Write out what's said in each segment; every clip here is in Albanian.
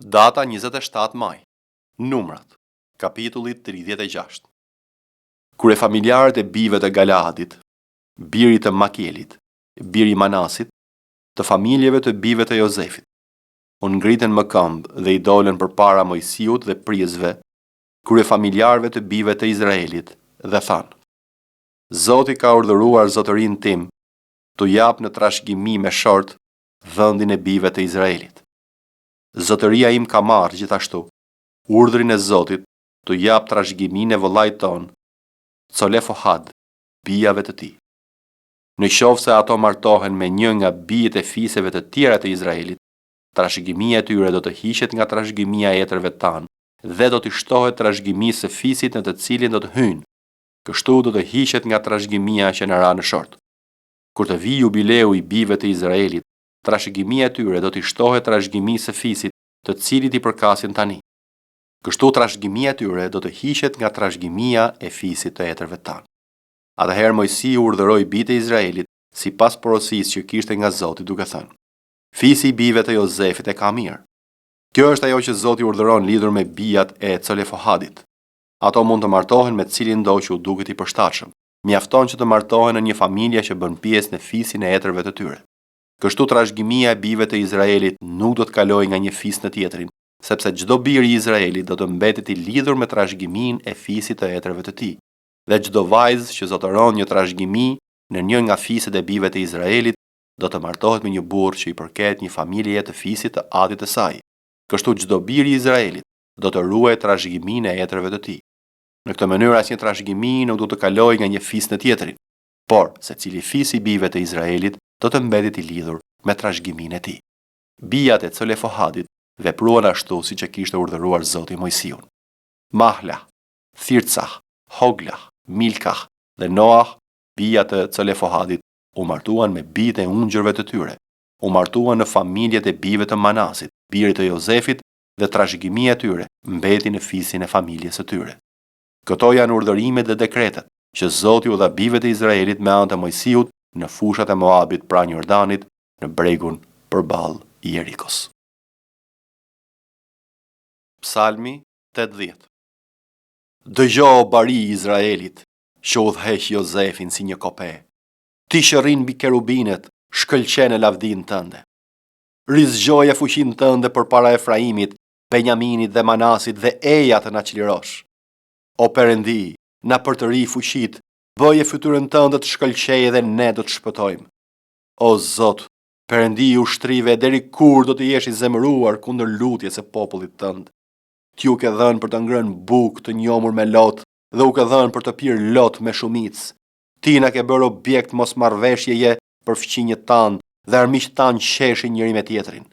Data 27 maj. Numrat. Kapitulli 36. Kur familjarët e bijve të Galaadit, birit të Makielit, biri Manasit, të familjeve të bijve të Jozefit, u ngritën më këmbë dhe i dolën përpara Mojsiut dhe prizve, familjarëve të bijve të Izraelit, dhe thanë: Zoti ka urdhëruar zotërin tim t'u jap në trashëgimi me short vendin e bijve të Izraelit. Zotëria im ka marrë gjithashtu urdhrin e Zotit t'u jap trashëgimin e vëllait ton, Colefohad, bijave të tij. Në qoftë se ato martohen me një nga bijët e fiseve të tjera të Izraelit, trashëgimia e tyre do të hiqet nga trashëgimia e etërve tan dhe do t'i shtohet trashëgimisë së fisit në të cilin do të hyjnë. Kështu do të hiqet nga trashëgimia që në ra në short. Kur të vijë jubileu i bijve të Izraelit, trashëgimia e tyre do t'i shtohet trashëgimisë së fisit, të cilit i përkasin tani. Kështu trashëgimia e tyre do të hiqet nga trashëgimia e fisit të etërve tan. Atëherë Mojsiu urdhëroi bijtë e Izraelit sipas porosisë që kishte nga Zoti, duke thënë: Fisi i bijve të Jozefit e ka mirë. Kjo është ajo që Zoti urdhëron lidhur me bijat e Colefohadit. Ato mund të martohen me cilin do që u duket i përshtatshëm. Mjafton që të martohen në një familje që bën pjesë në fisin e etërve të tyre. Kështu trashëgimia e bijve të Izraelit nuk do të kalojë nga një fis në tjetrin, sepse çdo bir i Izraelit do të mbetet i lidhur me trashëgiminë e fisit të etërve të tij. Dhe çdo vajzë që zotëron një trashëgimi në një nga fiset e bijve të Izraelit do të martohet me një burr që i përket një familje të fisit të atit të saj. Kështu çdo bir i Izraelit do të ruajë trashëgiminë e etërve të tij. Në këtë mënyrë asnjë trashëgimi nuk do të kalojë nga një fis në tjetrin, por secili fis i bijve të Izraelit do të mbetet i lidhur me trashëgiminë e tij. Bijat e Colefohadit vepruan ashtu siç e kishte urdhëruar Zoti Mojsiun. Mahla, Thirca, Hogla, Milka dhe Noah, bijat e Colefohadit, u martuan me bijtë e ungjërve të tyre. U martuan në familjet e bijve të Manasit, birit të Jozefit, dhe trashëgimia e tyre mbeti në fisin e familjes së tyre. Këto janë urdhërimet dhe dekretet që Zoti u dha bijve të Izraelit me anë të Mojsiut në fushat e Moabit pranë Jordanit, në bregun përballë Jerikos. Psalmi 80. Dëgjo o bari i Izraelit, që udhëheq Jozefin si një kope. Ti që rrin mbi kerubinet, shkëlqen e lavdin tënde. Rizgjoje fuqin tënde përpara Efraimit, Benjaminit dhe Manasit dhe eja të na çlirosh. O Perëndi, na përtëri fuqit, bëje fytyrën tënde të shkëlqejë dhe ne do të shpëtojmë. O Zot, Perëndi i ushtrive, deri kur do të jesh i zemëruar kundër lutjes së popullit tënd? Ti u ke dhënë për të ngrënë bukë të njomur me lot dhe u ke dhënë për të pirë lot me shumicë. Ti na ke bërë objekt mosmarrveshjeje për fqinjët tanë dhe armiqtë tanë qeshin njëri me tjetrin.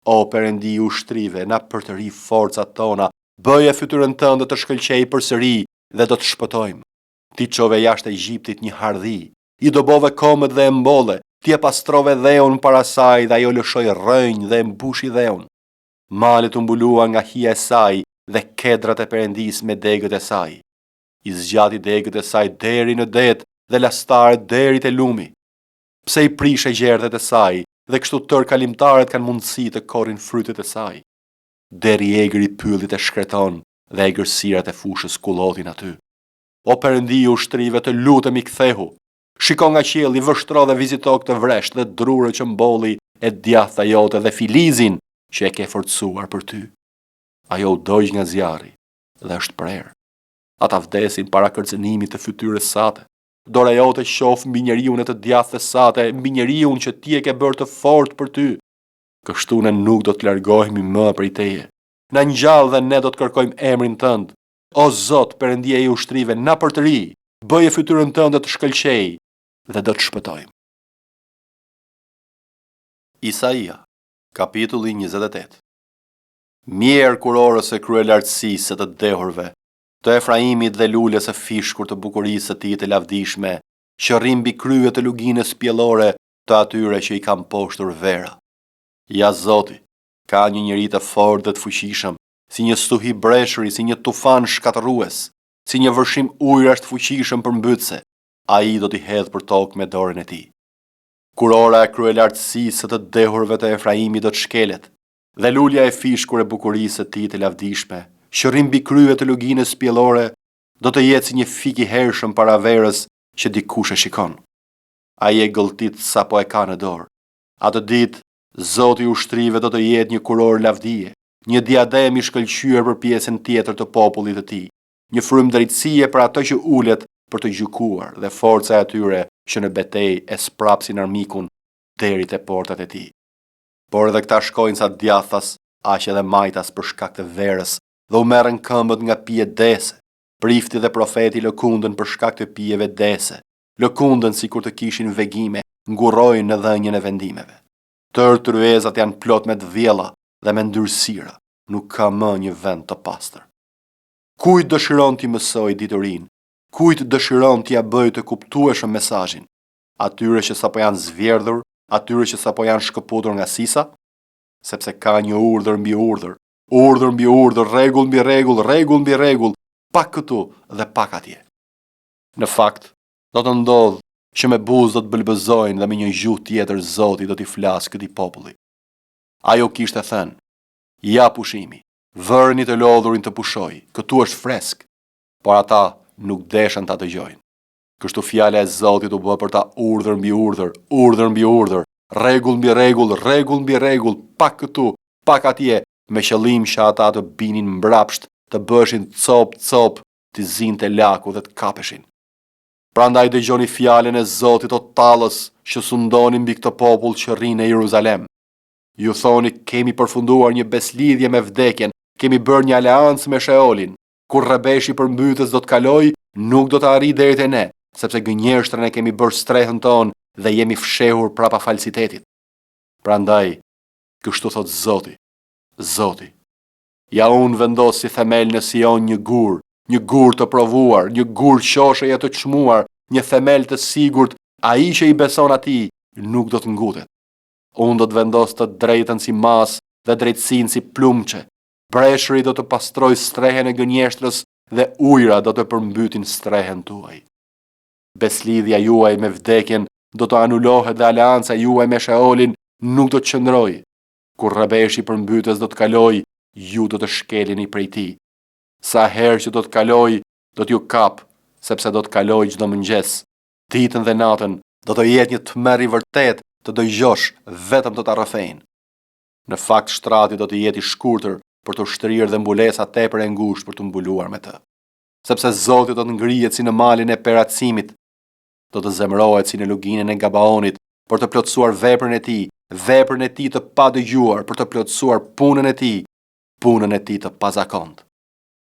O Perëndi i ushtrive, na përtëri forcat tona, bëje fytyrën tënde të shkëlqejë përsëri dhe do të shpëtojmë. Ti çove jashtë Egjiptit një hardhi, i dobove komët dhe e mbolle, ti e pastrove dheun para saj dhe ajo lëshoi rrënjë dhe e mbushi dheun. Malet u mbulua nga hija e saj dhe kedrat e Perëndis me degët e saj. I zgjati degët e saj deri në det dhe lastaret deri te lumi. Pse i prishe gjerdet e saj dhe kështu tërë kalimtarët kanë mundësi të korrin frytet e saj. Deri egri i pyllit e shkreton dhe egërsirat e fushës kullotin aty. O Perëndi i ushtrive, të lutemi kthehu. Shiko nga qielli, vështro dhe vizito këtë vresht dhe drurën që mbolli e djathta jote dhe filizin që e ke forcuar për ty. Ajo u dojgj nga zjarri dhe është prerë. Ata vdesin para kërcënimit të fytyrës sate. Dora jote qof mbi njeriun e të djathtës sate, mbi njeriun që ti e ke bërë të fortë për ty. Kështu ne nuk do të largohemi më prej teje. Na ngjall dhe ne do të kërkojmë emrin tënd. O Zot, Perëndia i ushtrive, na përtëri, bëje fytyrën tënde të shkëlqejë dhe do të shpëtojmë. Isaia, kapitulli 28. Mjerë kurorës e kryelartësisë së të dehurve, të Efraimit dhe lulës së fishkur të bukurisë së tij të lavdishme, që rrin mbi krye të luginës pjellore të atyre që i kanë poshtur vera. Ja Zoti, ka një njeri të fortë dhe të fuqishëm, si një stuhi breshëri, si një tufan shkatërrues, si një vërshim ujrash të fuqishëm përmbytse, ai do t'i hedhë për tokë me dorën e tij. Kurora e kryelartësisë së të dehurve të Efraimit do të shkelet, Dhe lulja e fishkur e bukurisë së tij të lavdishme, shërim mbi krye të luginës spjellore, do të jetë si një fik i hershëm para verës që dikush e shikon. Ai e gëlltit sapo e ka në dorë. Atë ditë, Zoti i ushtrive do të jetë një kuror lavdie, një diadem i shkëlqyer për pjesën tjetër të popullit të tij, një frymë drejtësie për ato që ulet për të gjykuar dhe forca e atyre që në betejë e sprapsin armikun deri te portat e tij. Por edhe këta shkojnë sa djathas, aq edhe majtas për shkak të verës, dhe u merren këmbët nga pije dese. Prifti dhe profeti lëkundën për shkak të pijeve dese, lëkundën sikur të kishin vegime, ngurrojnë në dhënien e vendimeve. Tërë tryezat janë plot me të vjella dhe me ndyrësira, nuk ka më një vend të pastër. Kujt dëshiron t'i mësoj ditërin, kujt dëshiron t'ia bëj të kuptueshëm mesazhin, atyre që sapo janë zverdhur, atyre që sapo janë shkëputur nga sisa, sepse ka një urdhër mbi urdhër, urdhër mbi urdhër, rregull mbi rregull, rregull mbi rregull, pak këtu dhe pak atje. Në fakt, do të ndodhë që me buzë do të bëlbëzojnë dhe me një gjuhë tjetër Zoti do t'i flasë këtij populli. Ajo kishte thënë: ja pushimi, vërni të lodhurin të pushoj, këtu është fresk, por ata nuk deshen ta dëgjojnë. Kështu fjala e Zotit u bë për ta urdhër mbi urdhër, urdhër mbi urdhër, rregull mbi rregull, rregull mbi rregull, pak këtu, pak atje, me qëllim që ata të binin mbrapsht, të bëshin cop, të zinte laku dhe të kapeshin. Prandaj dëgjoni fjalën e Zotit o tallës që sundonin mbi këtë popull që rrinë në Jeruzalem. Ju thoni, kemi përfunduar një beslidhje me vdekjen, kemi bërë një aleancë me Sheolin. Kur rrebeshi i përmbytës do të kaloj, nuk do të arrijë deri te ne, sepse gënjeshtrën e kemi bërë strehën tonë dhe jemi fshehur prapa falsitetit. Prandaj, kështu thot Zoti, Zoti, ja unë vendos si themel në Sion një gur të provuar, një gur qosheje të çmuar, një themel të sigurt, ai që i beson atij nuk do të ngutet. Unë do të vendos të drejtën si mas dhe drejtësinë si plumçe. Breshri do të pastroj strehen e gënjeshtrës dhe ujra do të përmbytin strehen tuaj. Beslidhja juaj me vdekjen do të anulohet dhe aleanca juaj me Sheolin nuk do të qëndrojë. Kur rrebeshi i përmbytës do të kaloj, ju do të shkelini prej tij. Sa herë që do të kaloj, do t'ju kap, sepse do të kaloj çdo mëngjes. Ditën dhe natën do të jetë një tmerr i vërtet të dëgjosh vetëm të ta rrëfejnë. Në fakt shtrati do të jetë i shkurtër për të shtrirë dhe mbulesa tepër e ngushtë për të mbuluar me të. Sepse Zoti do të ngrihet si në malin e peratësimit, do të zemrohet si në luginën e Gabaonit për të plotësuar veprën e tij të padëgjuar, për të plotësuar punën e tij të pazakontë.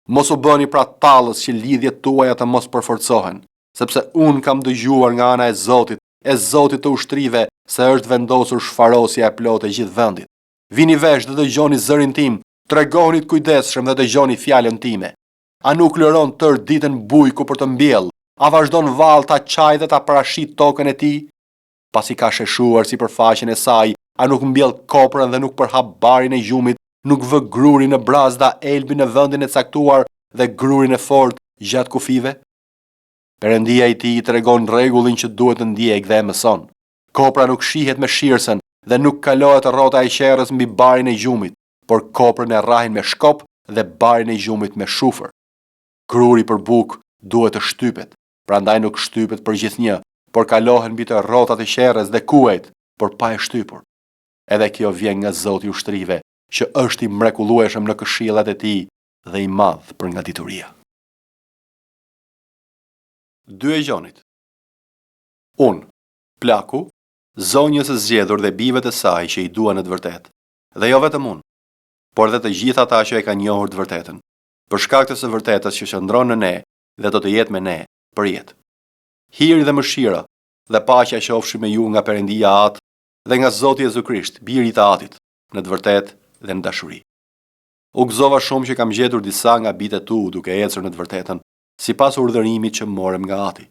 Mos u bëni pra tallës që lidhjet tuaja të mos përforcohen, sepse unë kam dëgjuar nga ana e Zotit të ushtrive, se është vendosur shfarosja e plotë e gjithë vendit. Vini vesh dhe dëgjoni zërin tim, tregoni të kujdesshëm dhe dëgjoni fjalën time. A nuk lëron tërë ditën bujku për të mbjell? A vazhdon vallë ta çaj dhe ta parashit tokën e tij? Pasi ka sheshuar sipërfaqen e saj, a nuk mbjell koprën dhe nuk përhap barin e gjumit? Nuk vë grurin në brazda elbin në vendin e caktuar dhe grurin e fortë gjatë kufive? Perëndia i tij tregon rregullin që duhet të ndjek dhe e mëson. Kopra nuk shihet me shirsën dhe nuk kalohet rrota e qerrës mbi barin e gjumit, por koprën e rrahin me shkop dhe barin e gjumit me shufër. Gruri për buk duhet të shtypet, prandaj nuk shtypet për gjithnjë, por kalohen mbi të rrotat e qerrës dhe kuajt, por pa e shtypur. Edhe kjo vjen nga Zoti i ushtrive, që është i mrekullueshëm në këshillat e tij dhe i madh për ngadituria. 2 e Gjonit. Unë, plaku, zonjës e zgjedhur dhe bijvet e saj që i duan në të vërtetë, dhe jo vetëm unë, por dhe të gjithë ata që e kanë njohur të vërtetën, për shkak të së vërtetës që qëndron në ne dhe do të jetë me ne për jetë. Hiri dhe mëshira dhe paqja qofshin me ju nga Perëndia Atë dhe nga Zoti Jezu Krisht, biri i të Atit, në të vërtetë dhe në dashuri. U gëzova shumë që kam gjetur disa nga bitet tu duke ecur në të vërtetën, sipas urdhërimit që morëm nga Ati.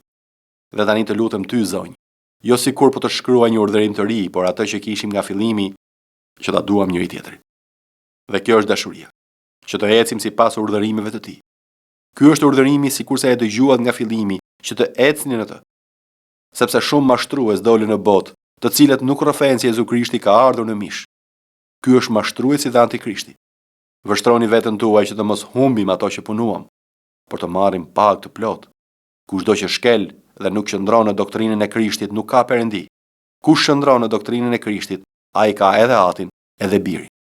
Dhe tani të lutem ty, zonjë, jo sikur po të shkruaj një urdhërim të ri, por atë që kishim nga fillimi, që ta duam njëri tjetrin. Dhe kjo është dashuria, që të ecim sipas urdhërimeve të tij. Ky është urdhërimi sikurse e dëgjuat nga fillimi, që të ecni në të. Sepse shumë mashtrues dolën në botë, të cilët nuk rrëfejnë se Jezu Krishti ka ardhur në mish. Ky është mashtruesi dhe antikrishti. Vështroni veten tuaj që të mos humbim ato që punuam, por të marrim pagë të plot. Kushdo që shkel dhe nuk qëndron në doktrinën e Krishtit nuk ka perëndi. Kush qëndron në doktrinën e Krishtit, ai ka edhe atin, edhe birin.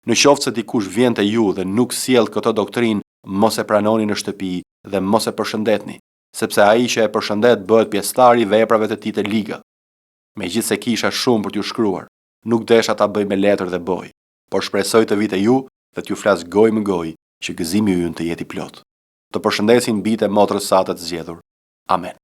Në qoftë se dikush vjen te ju dhe nuk sjell këtë doktrinë, mos e pranoni në shtëpi dhe mos e përshëndetni, sepse ai që e përshëndet bëhet pjesëtar i veprave të tij të ligë. Megjithse kisha shumë për t'ju shkruar, nuk desha ta bëj me letër dhe boj, por shpresoj të vite ju dhe t'ju flas gojë me gojë që gëzimi ynë të jeti plot. Të përshëndesin bijtë e motrës sate të zgjedhur. Amen.